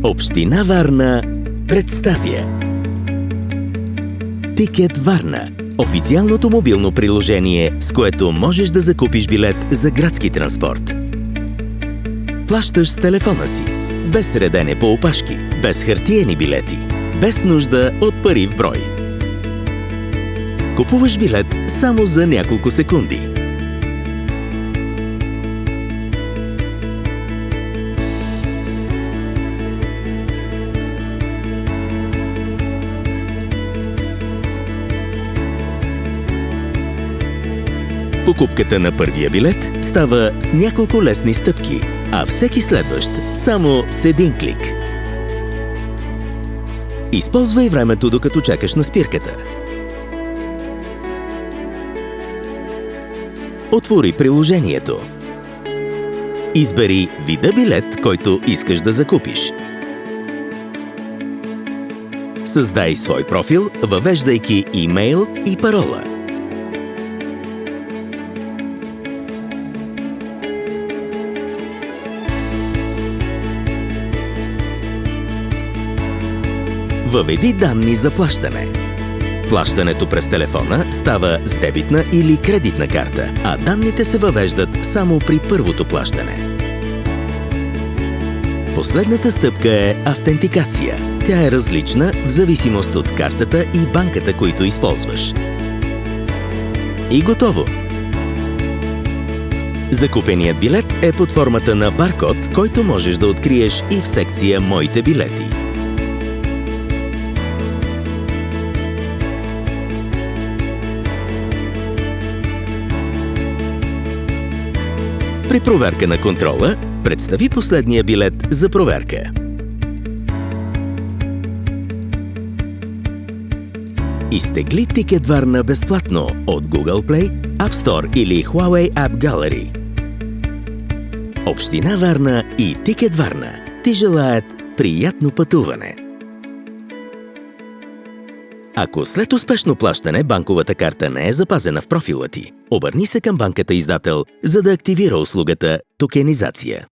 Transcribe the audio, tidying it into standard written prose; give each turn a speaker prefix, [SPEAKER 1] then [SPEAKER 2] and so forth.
[SPEAKER 1] Община Варна представя Тикет Варна – официалното мобилно приложение, с което можеш да закупиш билет за градски транспорт. Плащаш с телефона си, без редене по опашки, без хартиени билети, без нужда от пари в брой. Купуваш билет само за няколко секунди. Покупката на първия билет става с няколко лесни стъпки, а всеки следващ само с един клик. Използвай времето, докато чакаш на спирката. Отвори приложението. Избери вида билет, който искаш да закупиш. Създай свой профил, въвеждайки имейл и парола. Въведи данни за плащане. Плащането през телефона става с дебитна или кредитна карта, а данните се въвеждат само при първото плащане. Последната стъпка е автентикация. Тя е различна в зависимост от картата и банката, които използваш. И готово! Закупеният билет е под формата на баркод, който можеш да откриеш и в секция „Моите билети“. При проверка на контрола, представи последния билет за проверка. Изтегли Тикет Варна безплатно от Google Play, App Store или Huawei App Gallery. Община Варна и Тикет Варна ти желаят приятно пътуване! Ако след успешно плащане банковата карта не е запазена в профила ти, обърни се към банката издател, за да активира услугата токенизация.